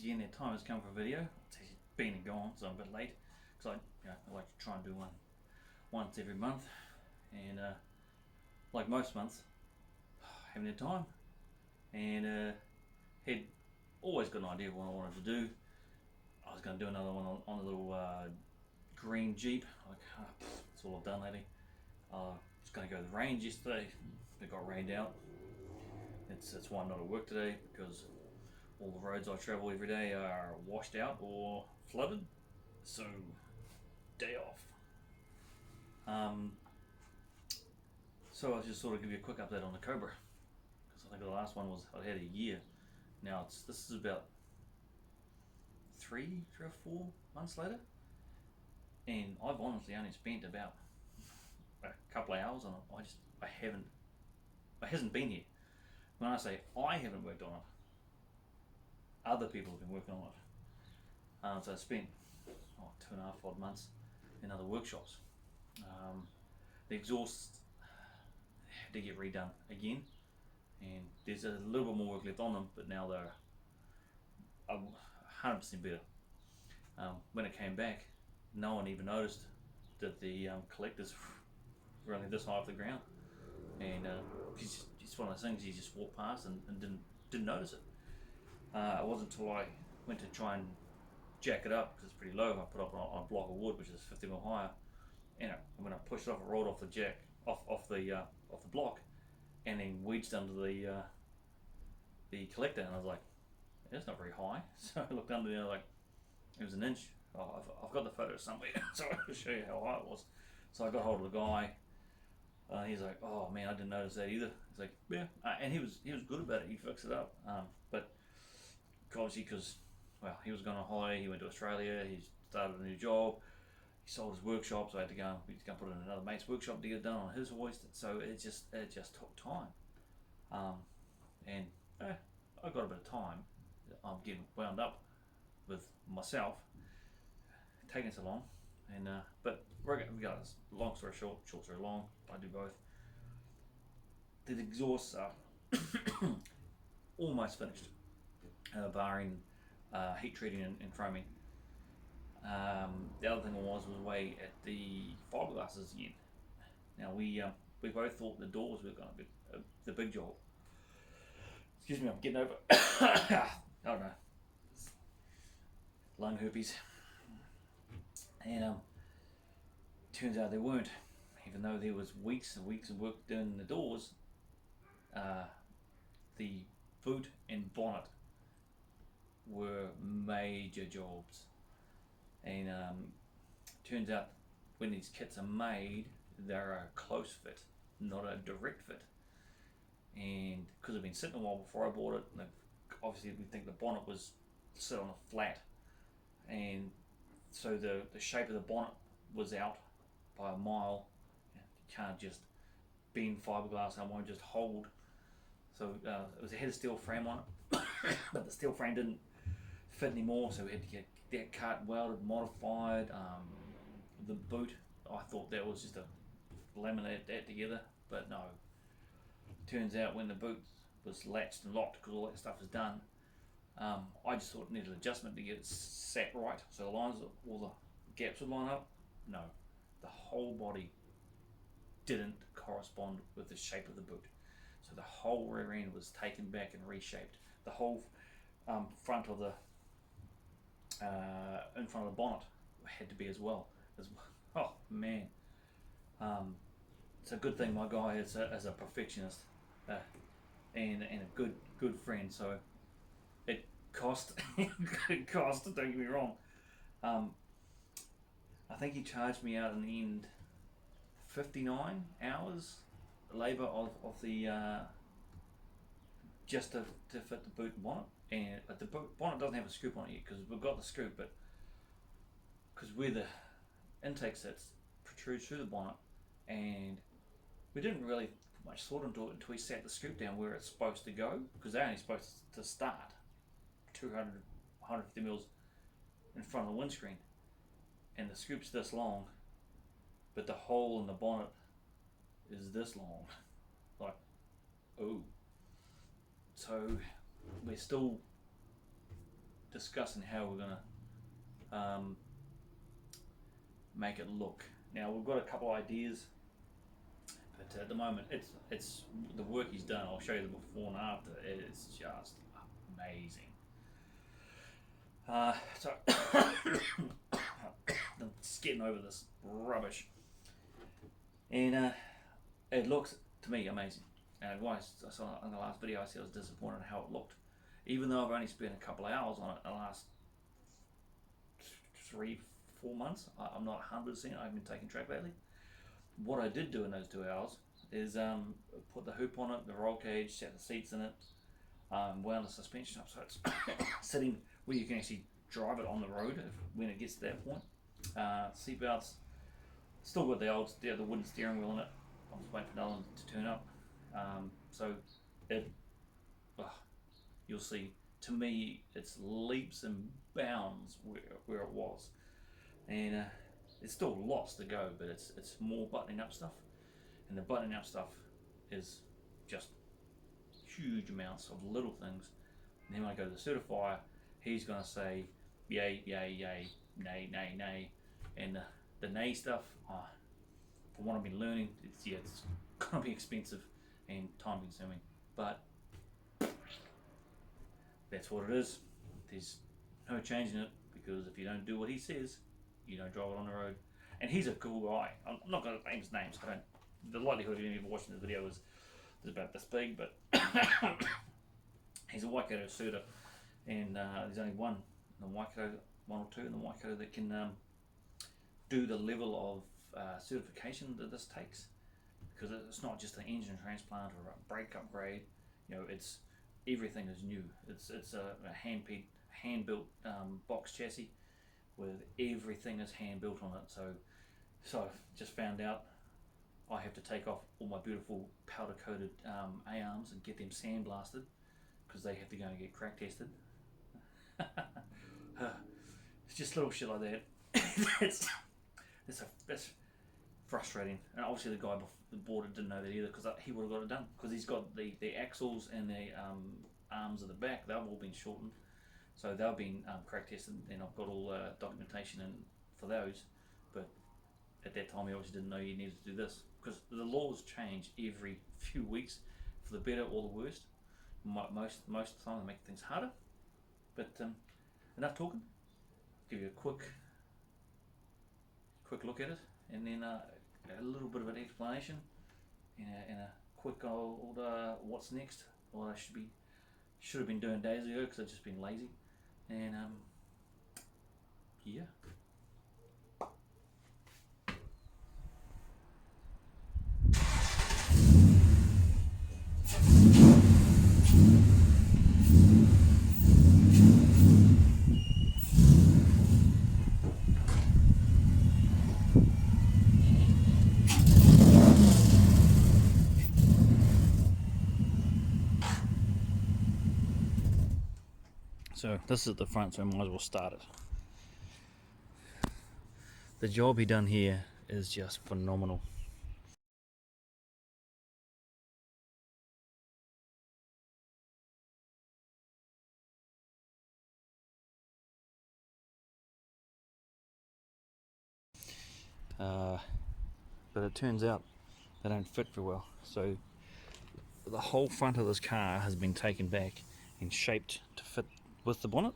again, that time has come for a video. It's actually been and gone, so I'm a bit late because I like to try and do one once every month, and like most months, haven't had time, and had always got an idea of what I wanted to do. I was going to do another one on a little green Jeep. Like that's all I've done lately. I was going to go to the range yesterday. It got rained out. It's why I'm not at work today because all the roads I travel every day are washed out or flooded. So day off. So I'll just sort of give you a quick update on the Cobra because I think the last one was I had a year. Now this is about three or 4 months later, and I've honestly only spent about a couple of hours on it. It hasn't been here. When I say I haven't worked on it, other people have been working on it. So I spent 2.5 odd months in other workshops. The exhaust had to get redone again, and there's a little bit more work left on them, but now they're 100% better. When it came back, no one even noticed that the collectors were only this high off the ground, and it's one of those things you just walk past and didn't notice it. It wasn't until I went to try and jack it up because it's pretty low. I put up on a block of wood which is 50 mil higher, and when I pushed it off, it rolled off the jack, off the block, and then wedged under the collector. And I was like, that's not very high. So I looked under there, like it was an inch. Oh, I've got the photo somewhere, so I'll show you how high it was. So I got hold of the guy. He's like, oh man, I didn't notice that either. He's like, yeah, and he was good about it. He fixed it up, but obviously because he was going on holiday. He went to Australia. He started a new job. He sold his workshop, so I had to go put it in another mate's workshop to get it done on his hoist. So it just took time, and I got a bit of time. I'm getting wound up with myself taking so long, and but regardless, long story short, short story long, I do both. The exhausts are almost finished, barring heat treating and foaming. The other thing was away at the fiberglasses again. Now we both thought the doors were going to be the big job. Excuse me, I'm getting over. I don't know, lung herpes, and turns out they weren't. Even though there was weeks and weeks of work doing the doors, the boot and bonnet were major jobs. And turns out when these kits are made, they're a close fit, not a direct fit. And because it's been sitting a while before I bought it, obviously we think the bonnet was sit on a flat, and so the shape of the bonnet was out by a mile. You can't just bend fiberglass and it won't just hold. So it had a steel frame on it, but the steel frame didn't fit anymore, so we had to get that cut, welded, modified. The boot, I thought that was just a laminate that together, but no. Turns out when the boot was latched and locked, because all that stuff is done, I just thought it needed adjustment to get it sat right, so the lines, all the gaps would line up. No, the whole body didn't correspond with the shape of the boot. So the whole rear end was taken back and reshaped. The whole front of the in front of the bonnet had to be as well. Oh man, it's a good thing my guy is a perfectionist and a good friend. So it cost it cost. Don't get me wrong. I think he charged me out in the end 59 hours labour of the just to fit the boot and bonnet. And the bonnet doesn't have a scoop on it yet because we've got the scoop, but because where the intake sits protrudes through the bonnet, and we didn't really put much thought into it until we sat the scoop down where it's supposed to go, because they're only supposed to start 200, 150 mils in front of the windscreen, and the scoop's this long, but the hole in the bonnet is this long. Like, oh. So we're still discussing how we're gonna make it look. Now we've got a couple of ideas, but at the moment it's the work he's done. I'll show you the before and after. It's just amazing. So I'm just getting over this rubbish, and it looks to me amazing. And I saw in the last video, I said I was disappointed in how it looked, even though I've only spent a couple of hours on it in the last 3-4 months. I'm not 100%. I haven't been taking track lately. What I did do in those 2 hours is put the hoop on it, the roll cage, set the seats in it, wound the suspension up so it's sitting where you can actually drive it on the road when it gets to that point. Seat belts, still got the wooden steering wheel in it. I'm just waiting for another one to turn up. So it, you'll see. To me, it's leaps and bounds where it was, and it's still lots to go. But it's more buttoning up stuff, and the buttoning up stuff is just huge amounts of little things. And then when I go to the certifier, he's gonna say yay, yay, yay, nay, nay, nay, and the nay stuff. From what I've been learning, it's gonna be expensive and time consuming, but that's what it is. There's no changing it, because if you don't do what he says, you don't drive it on the road. And he's a cool guy. I'm not going to name his name, so the likelihood of you even watching this video is about this big, but he's a Waikato suitor, and there's only one in the Waikato, one or two in the Waikato that can do the level of certification that this takes, because it's not just an engine transplant or a brake upgrade. It's everything is new. It's a hand built box chassis with everything is hand built on it. So I've just found out I have to take off all my beautiful powder coated A-arms and get them sandblasted, because they have to go and get crack tested. It's just little shit like that. It's frustrating, and obviously the guy the board didn't know that either, because he would have got it done, because he's got the axles and the arms at the back, they've all been shortened, so they've been crack tested, and I've got all documentation in for those. But at that time he obviously didn't know you needed to do this, because the laws change every few weeks for the better or the worst. Most of the time they make things harder. But enough talking. Give you a quick look at it, and then a little bit of an explanation, and a quick old what's next, what I should have been doing days ago, because I've just been lazy, and yeah. So this is the front, so I might as well start it. The job he done here is just phenomenal. But it turns out they don't fit very well. So the whole front of this car has been taken back and shaped to fit with the bonnet.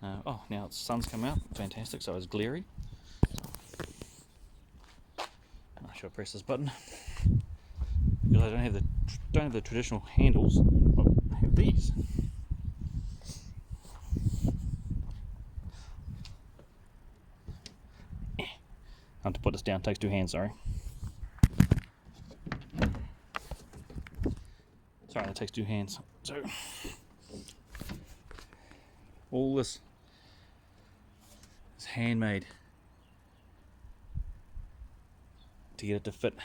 Now the sun's come out, fantastic, so it's glary. I should press this button, because I don't have the traditional handles. I have these. I have to put this down, takes 2 hands, sorry. Sorry, that takes 2 hands. So all this is handmade to get it to fit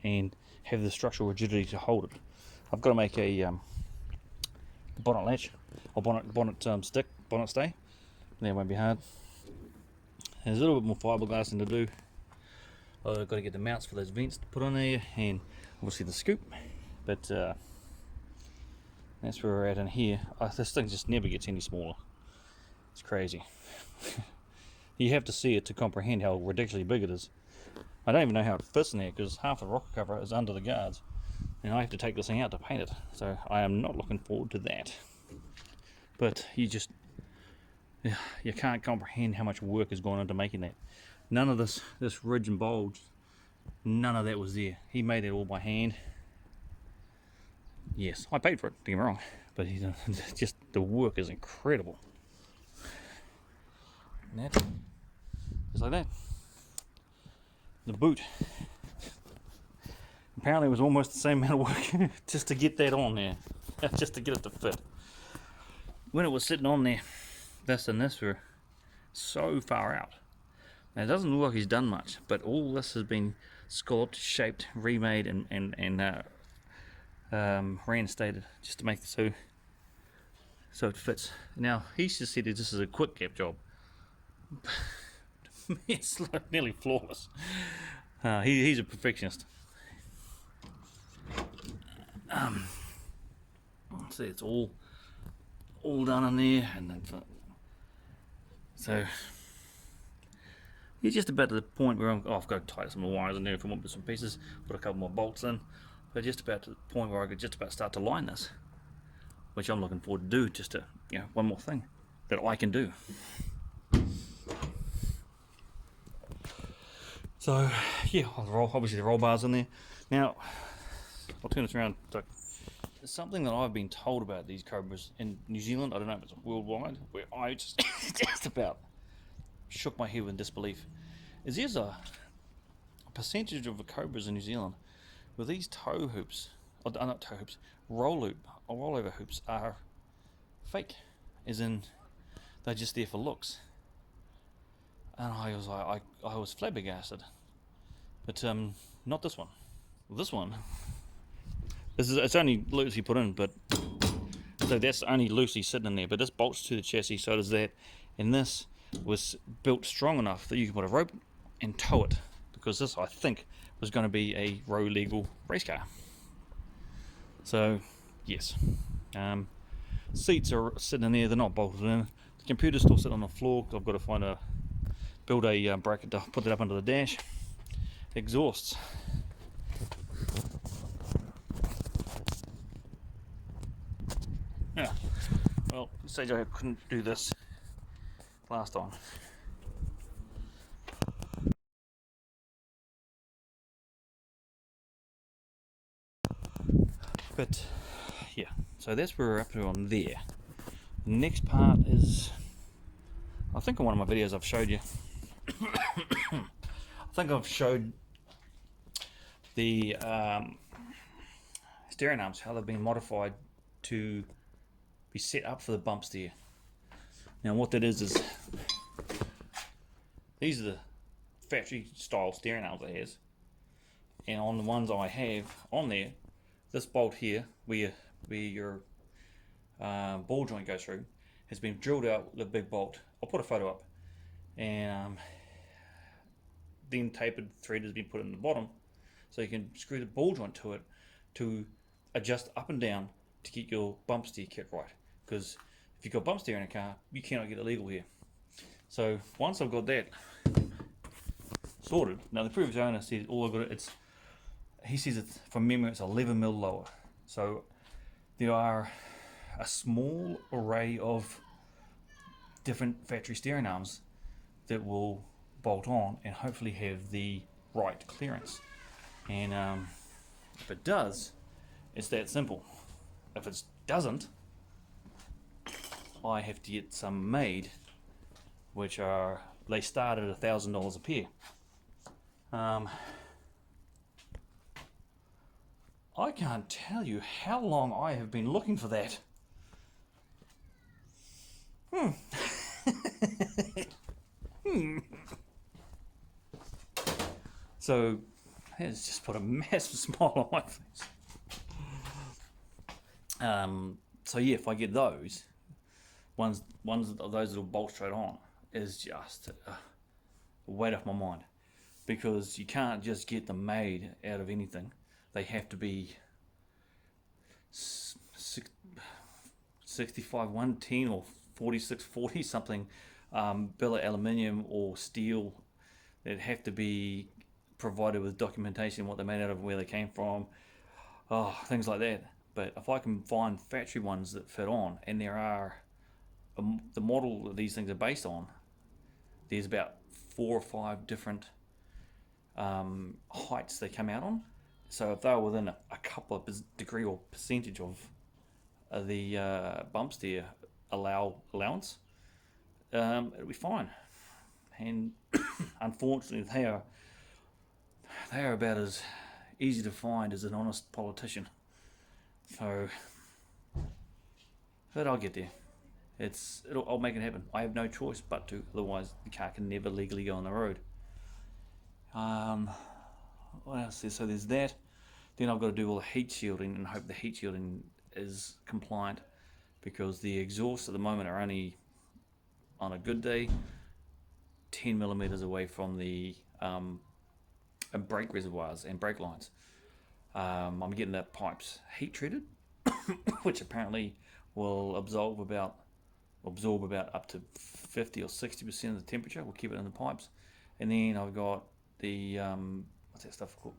and have the structural rigidity to hold it. I've got to make a bonnet latch, or bonnet stay, and that won't be hard. There's a little bit more fiberglassing to do. I've got to get the mounts for those vents to put on there, and obviously the scoop. But that's where we're at in here. This thing just never gets any smaller. It's crazy. You have to see it to comprehend how ridiculously big it is. I don't even know how it fits in there because half the rocker cover is under the guards. And I have to take this thing out to paint it. So I am not looking forward to that. But you can't comprehend how much work has gone into making that. None of this ridge and bulge, none of that was there. He made it all by hand. Yes, I paid for it, don't get me wrong. But just the work is incredible. And that, just like that. The boot. Apparently it was almost the same amount of work just to get that on there. Just to get it to fit. When it was sitting on there, this and this were so far out. Now it doesn't look like he's done much, but all this has been sculpted, shaped, remade, and reinstated just to make it so it fits. Now he's just said this is a quick gap job. It's like nearly flawless. He's a perfectionist. See, it's all done in there, and so you're just about to the point where I've got to tie some more wires in there if I want some pieces, put a couple more bolts in, but just about to the point where I could just about start to line this, which I'm looking forward to do. Just to one more thing that I can do. So yeah, obviously the roll bars in there. Now I'll turn this around. So, something that I've been told about these Cobras in New Zealand, I don't know if it's worldwide, where I just about shook my head with disbelief, is there's a percentage of the Cobras in New Zealand with these tow hoops, or not tow hoops, rollover hoops are fake, as in they're just there for looks. And I was like, I was flabbergasted, but not this one. This one, it's only loosely put in, but so that's only loosely sitting in there. But this bolts to the chassis, so does that, and this was built strong enough that you can put a rope and tow it, because this, I think, was going to be a road legal race car. So yes, seats are sitting in there, they're not bolted in. The computer's still sitting on the floor. I've got to build a bracket to put that up under the dash. Exhausts. Yeah. Well, say I couldn't do this last time. But yeah, so that's where we're up to on there. The next part is, I think in one of my videos I've showed you. I think I've showed the steering arms, how they've been modified to be set up for the bump steer. Now what that is these are the factory style steering arms it has, and on the ones I have on there, this bolt here where your ball joint goes through has been drilled out with a big bolt. I'll put a photo up, and then tapered thread has been put in the bottom, so you can screw the ball joint to it to adjust up and down to keep your bump steer kit right. Because if you've got bump steer in a car, you cannot get it legal here. So once I've got that sorted, now the previous owner said all I've got he says it's, from memory, it's 11mm lower. So there are a small array of different factory steering arms that will bolt on and hopefully have the right clearance. And if it does, it's that simple. If it doesn't, I have to get some made, which they start at $1,000 a pair. I can't tell you how long I have been looking for that. So it's just put a massive smile on my face. So yeah, if I get those ones of those little bolt straight on, is just a weight off my mind, because you can't just get them made out of anything. They have to be 65 110 or 4640 something billet aluminium or steel that have to be provided with documentation, what they're made out of, where they came from, things like that. But if I can find factory ones that fit on, and there are the model that these things are based on, there's about 4 or 5 different heights they come out on. So if they're within a couple of degree or percentage of the bump steer allowance, it'll be fine. And unfortunately, they are about as easy to find as an honest politician. So, but I'll get there. I'll make it happen. I have no choice but to. Otherwise, the car can never legally go on the road. What else is? So there's that. Then I've got to do all the heat shielding and hope the heat shielding is compliant, because the exhausts at the moment are only, on a good day, 10 millimeters away from the brake reservoirs and brake lines. I'm getting the pipes heat treated, which apparently will absorb about up to 50 or 60% of the temperature. We'll keep it in the pipes. And then I've got the what's that stuff called?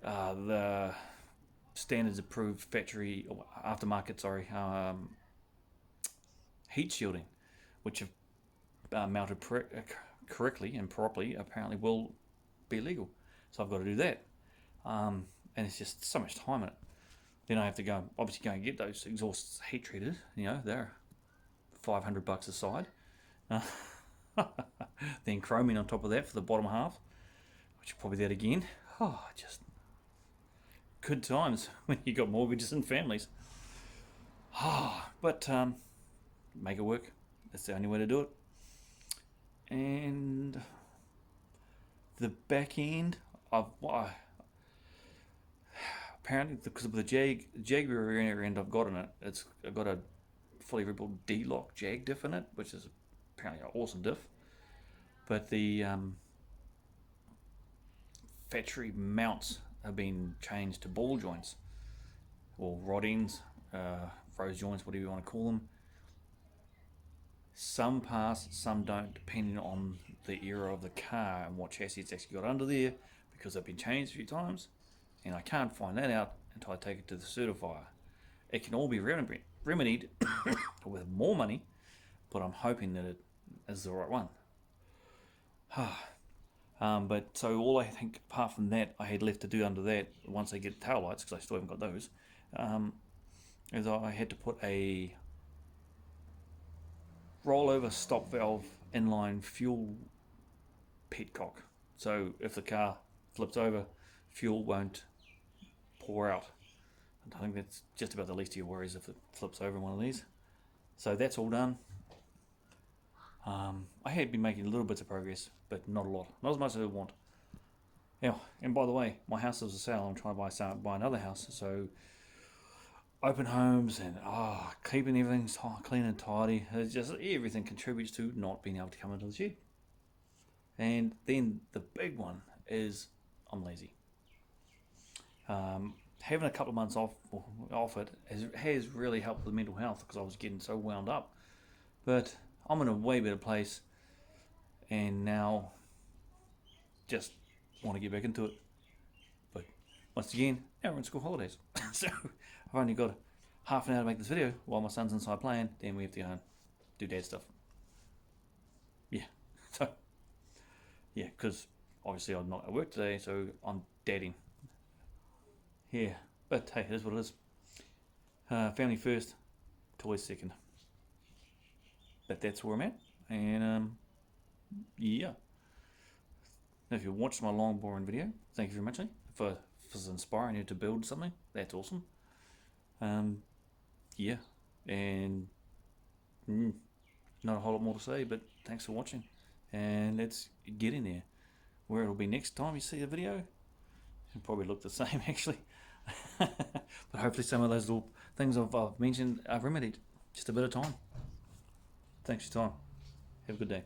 The standards approved factory or aftermarket, heat shielding, which have mounted correctly and properly, apparently will be legal. So I've got to do that, and it's just so much time in it. Then I have to go and get those exhausts heat treated. They're $500 a side. Then chroming on top of that for the bottom half, which will probably that again. Just good times when you got mortgages and families. But make it work. That's the only way to do it. And the back end, apparently because of the Jaguar rear end I've got in it, I've got a fully rebuilt D-Lock Jag diff in it, which is apparently an awesome diff. But the factory mounts have been changed to ball joints, or rod ends, rose joints, whatever you want to call them. Some pass, some don't, depending on the era of the car and what chassis it's actually got under there, because they've been changed a few times, and I can't find that out until I take it to the certifier. It can all be remedied with more money, but I'm hoping that it is the right one. But so all I think, apart from that, I had left to do under that, once I get tail lights, because I still haven't got those, is I had to put a rollover stop valve inline fuel petcock. So if the car flips over, fuel won't pour out. I think that's just about the least of your worries if it flips over one of these. So that's all done. I had been making little bits of progress, but not a lot. Not as much as I want. Yeah, and by the way, my house is for sale. I'm trying to buy another house. So open homes and keeping everything clean and tidy. It's just everything contributes to not being able to come into the shed. And then the big one is I'm lazy. Having a couple of months off it has really helped with mental health, because I was getting so wound up. But I'm in a way better place, and now just want to get back into it. But once again, now we're in school holidays, so I've only got half an hour to make this video while my son's inside playing. Then we have to go and do dad stuff. Yeah, so yeah, because obviously I'm not at work today, so I'm dadding. Yeah, but hey, it is what it is. Family first, toys second. But that's where I'm at, and yeah. Now, if you watched my long, boring video, thank you very much. If it's inspiring you to build something, that's awesome. Yeah, and not a whole lot more to say, but thanks for watching, and let's get in there. Where it'll be next time you see the video, it'll probably look the same actually. But hopefully some of those little things I've mentioned are remedied. Just a bit of time. Thanks for your time. Have a good day.